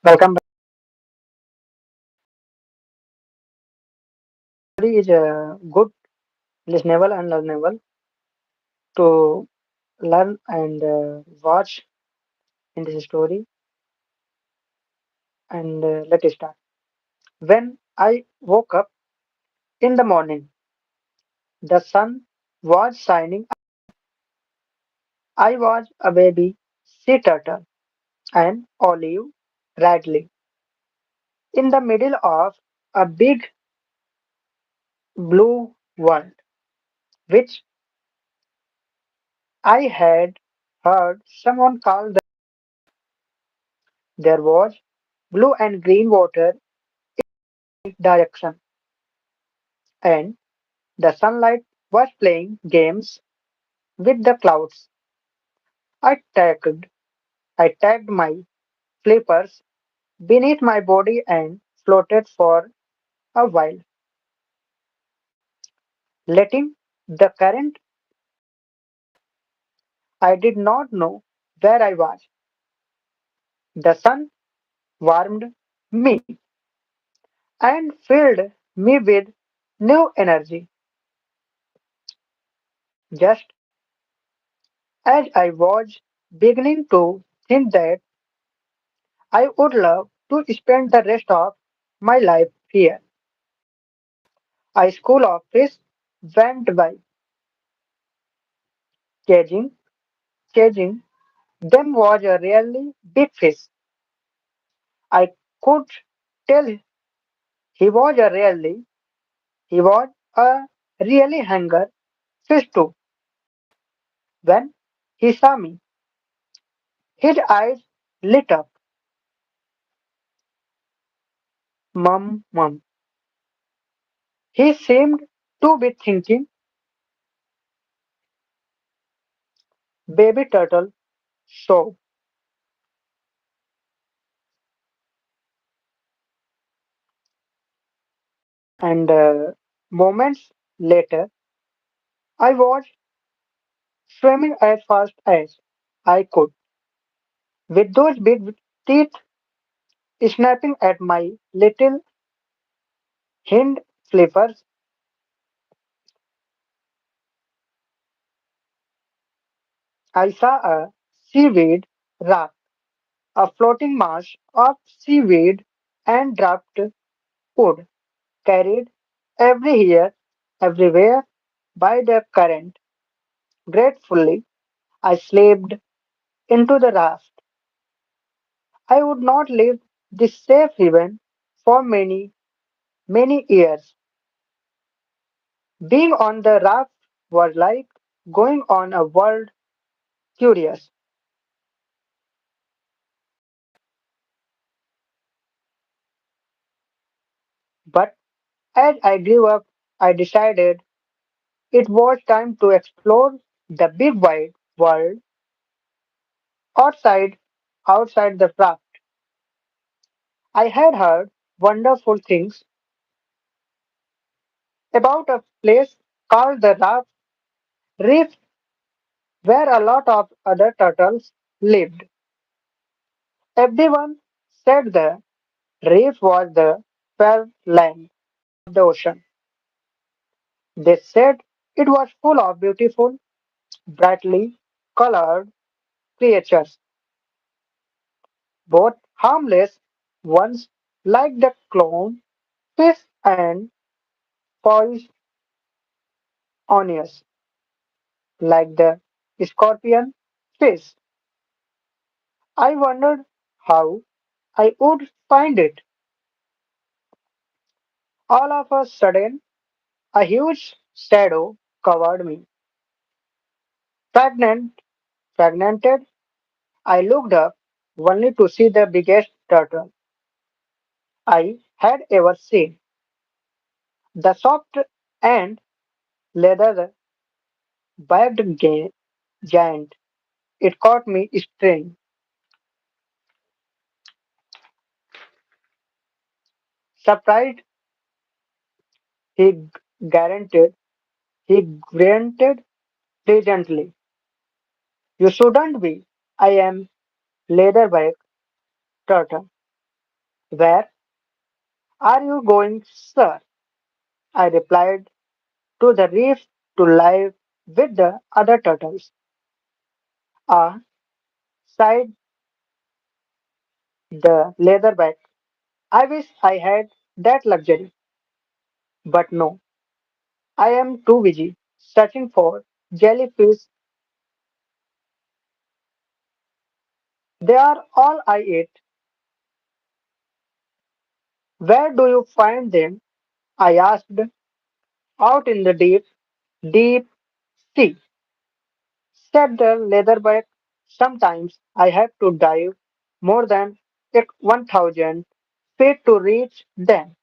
Welcome back. Story is good, listenable, and learnable to learn and watch in this story. And let's start. When I woke up in the morning, the sun was shining. I was a baby sea turtle and Olive Radley in the middle of a big blue world, which I had heard someone call there was blue and green water direction, and the sunlight was playing games with the clouds. I tagged, I tagged my flippers beneath my body and floated for a while, letting the current. I did not know where I was. The sun warmed me and filled me with new energy, just as I was beginning to think that I would love to spend the rest of my life here. A school office went by, chasing, chasing them was a really big fish. I could tell he was a really hungry fish too. When he saw me, his eyes lit up. Mum, mum. He seemed to be thinking, baby turtle, so. And moments later, I was swimming as fast as I could, with those big teeth snapping at my little hind flippers. I saw a seaweed raft, a floating mass of seaweed and drift wood carried everywhere by the current. Gratefully, I slipped into the raft. I would not leave this safe haven for many years. Being on the raft was like going on a world curious. But as I grew up, I decided it was time to explore the big wide world outside outside the raft. I had heard wonderful things about a place called the Raft Reef where a lot of other turtles lived. Everyone said the reef was the fair land of the ocean. They said it was full of beautiful, brightly colored creatures, both harmless ones like the clown fish and poisonous like the scorpion fish. I wondered how I would find it. All of a sudden, a huge shadow covered me. Pregnant, fragmented, I looked up only to see the biggest turtle I had ever seen. The soft and leather backed giant. It caught me string. Surprised, he guaranteed, he grunted pleasantly. You shouldn't be. I am leatherback turtle. Where are you going, sir? I replied, to the reef to live with the other turtles. Ah, sighed the leatherback. I wish I had that luxury. But no, I am too busy searching for jellyfish. They are all I eat. Where do you find them? I asked. Out in the deep, deep sea, said the leatherback. Sometimes I have to dive more than 1,000 feet to reach them,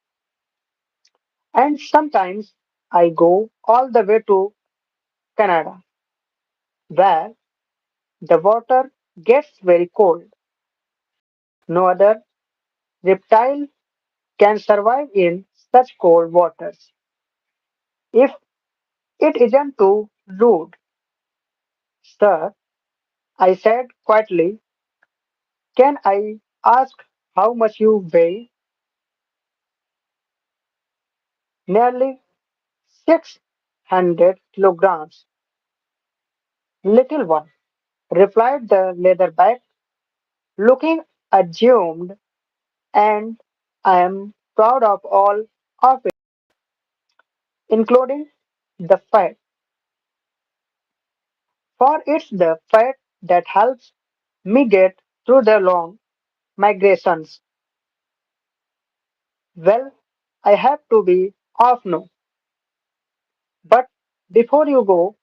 and sometimes I go all the way to Canada, where the water gets very cold. No other reptile can survive in such cold waters. If it isn't too rude, sir, I said quietly, can I ask how much you weigh? Nearly 600 kilograms. Little one, replied the leatherback, looking assumed, and I am proud of all of it, including the fat, for it's the fat that helps me get through the long migrations. Well, I have to be off now, but before you go,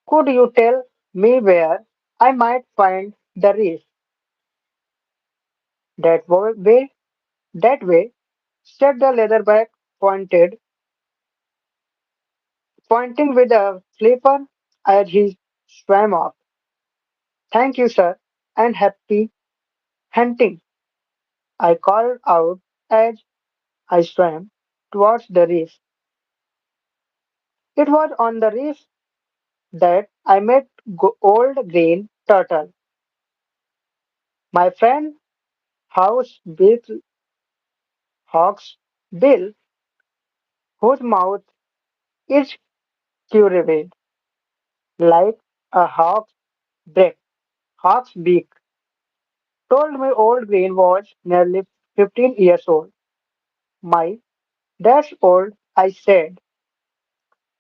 could you tell me where I might find the reef? Way, that way, said the leatherback, pointed, pointing with a flipper as he swam off. Thank you, sir, and happy hunting. I called out as I swam towards the reef. It was on the reef that I met old green turtle, my friend House Bill Hawk's Bill, whose mouth is curved like a beak. Hawk's beak. Told me old Green was nearly 15 years old. My dad's old, I said.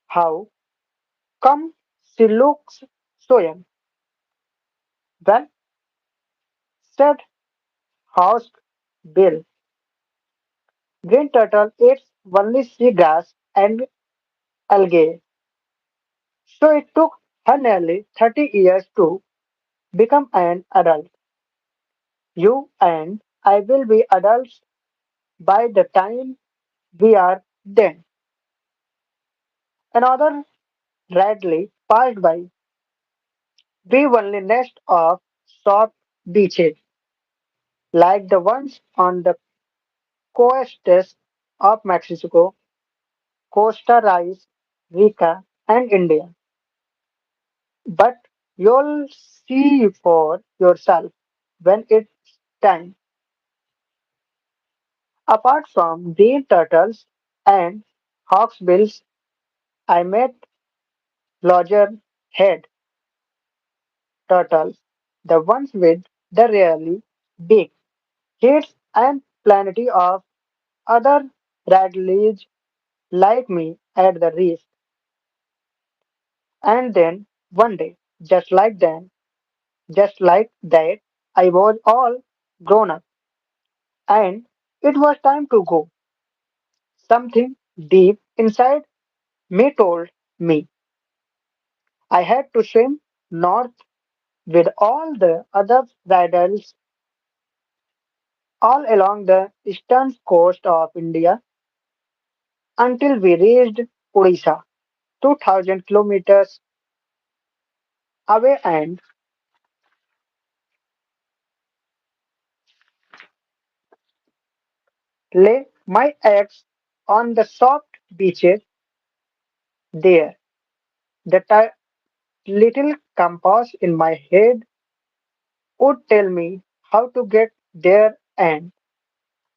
How come she looks so young? Well, said House Bill. Green turtle eats only seagrass and algae, so it took her nearly 30 years to become an adult. You and I will be adults by the time we are then. Another Radley passed by. We only nest of soft beaches, like the ones on the coasts of Mexico, Costa Rica, and India. But you'll see for yourself when it's time. Apart from green turtles and hawksbills, I met larger head turtles, the ones with the really big heads and plenty of other Radleys like me at the reef. And then one day, just like that, I was all grown up and it was time to go. Something deep inside me told me I had to swim north with all the other riders all along the eastern coast of India until we reached Odisha, 2000 kilometers away, and lay my eggs on the soft beaches there. The little compass in my head would tell me how to get there, and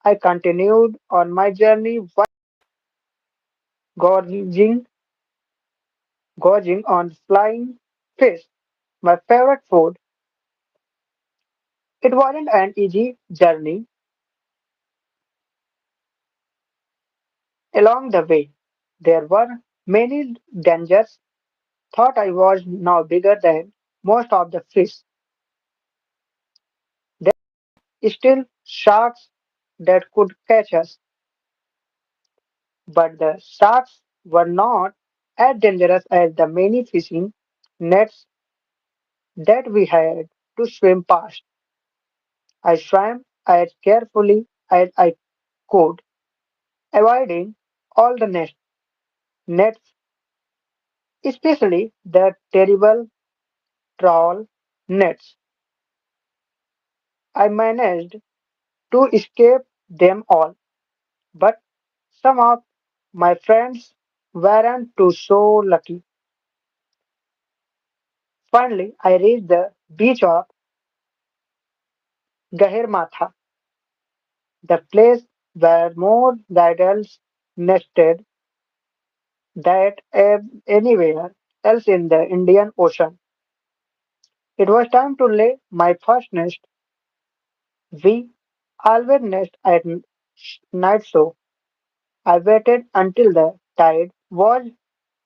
I continued on my journey while gorging, gorging on flying fish, my favorite food. It wasn't an easy journey. Along the way, there were many dangers. Thought I was now bigger than most of the fish. There were still sharks that could catch us, but the sharks were not as dangerous as the many fishing nets that we had to swim past. I swam as carefully as I could, avoiding all the nets, especially the terrible trawl nets. I managed to escape them all, but some of my friends weren't too so lucky. Finally, I reached the beach of Gahirmatha, the place where more guides nested than anywhere else in the Indian Ocean. It was time to lay my first nest. We always nest at night, so I waited until the tide was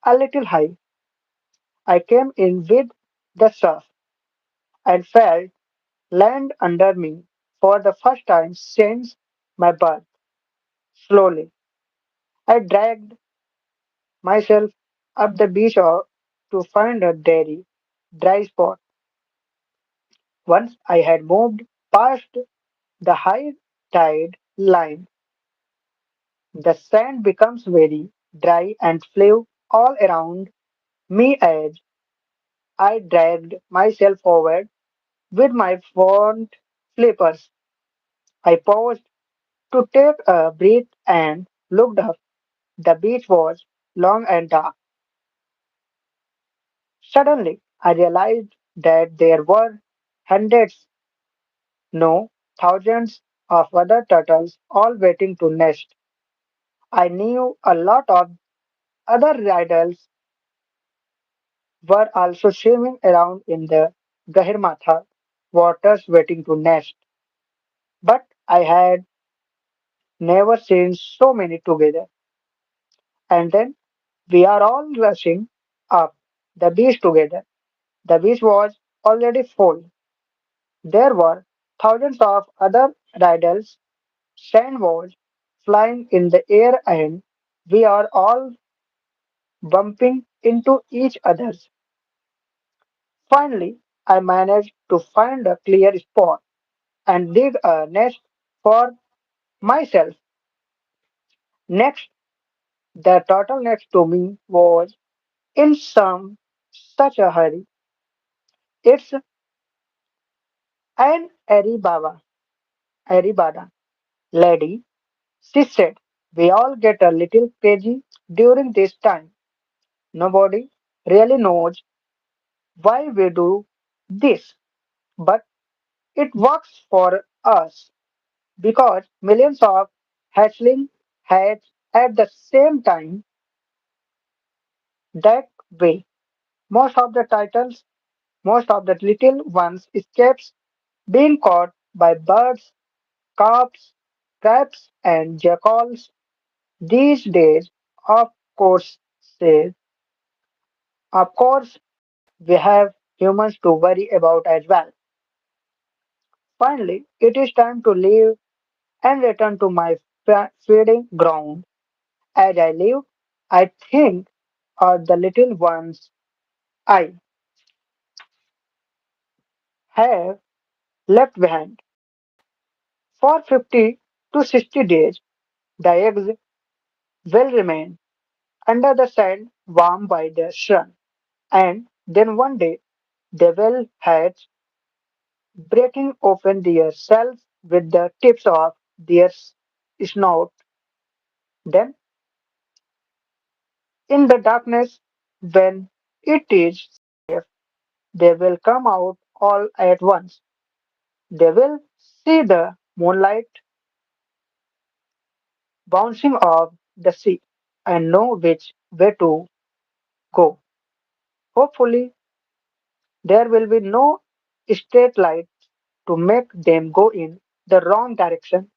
a little high. I came in with the surf and felt land under me for the first time since my birth. Slowly, I dragged myself up the beach to find a dry spot. Once I had moved past the high tide line, the sand becomes very dry and flew all around me as I dragged myself forward with my front flippers. I paused to take a breath and looked up. The beach was long and dark. Suddenly, I realized that there were hundreds, no, thousands of other turtles all waiting to nest. I knew a lot of other riders were also swimming around in the Gahirmatha waters waiting to nest, but I had never seen so many together. And then we are all rushing up the beach together. The beach was already full. There were thousands of other riders. Sand was flying in the air and we are all bumping into each other. Finally, I managed to find a clear spot and dig a nest for myself. Next, the turtle next to me was in such a hurry. It's an Aribada lady. She said, we all get a little crazy during this time. Nobody really knows why we do this, but it works for us because millions of hatchling hatch at the same time. That way, most of the little ones escapes being caught by birds, carps, crabs, and jackals. These days, of course, says, of course, we have humans to worry about as well. Finally, it is time to leave and return to my feeding ground. As I leave, I think of the little ones I have left behind. For 50 to 60 days, the eggs will remain under the sand, warmed by the sun, and then one day they will hatch, breaking open their shells with the tips of their snout. Then, in the darkness, when it is safe, they will come out all at once. They will see the moonlight bouncing off the sea and know which way to go. Hopefully, there will be no street lights to make them go in the wrong direction.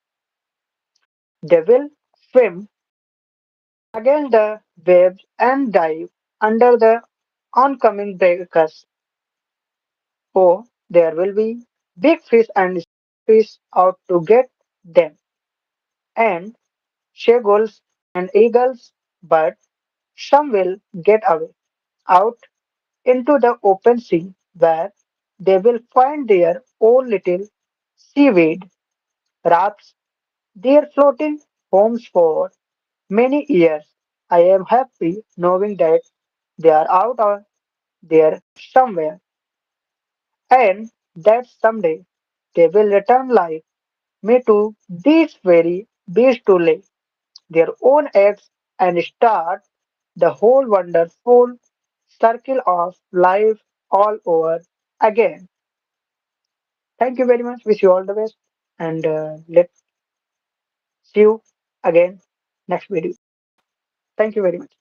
They will swim against the waves and dive under the oncoming breakers. Oh, there will be big fish and fish out to get them, and seagulls and eagles, but some will get away out into the open sea where they will find their own little seaweed rafts, their floating homes for many years. I am happy knowing that they are out there somewhere, and that someday they will return like me to these very beasts to lay their own eggs and start the whole wonderful circle of life all over again. Thank you very much. Wish you all the best, and let's see you again next video. Thank you very much.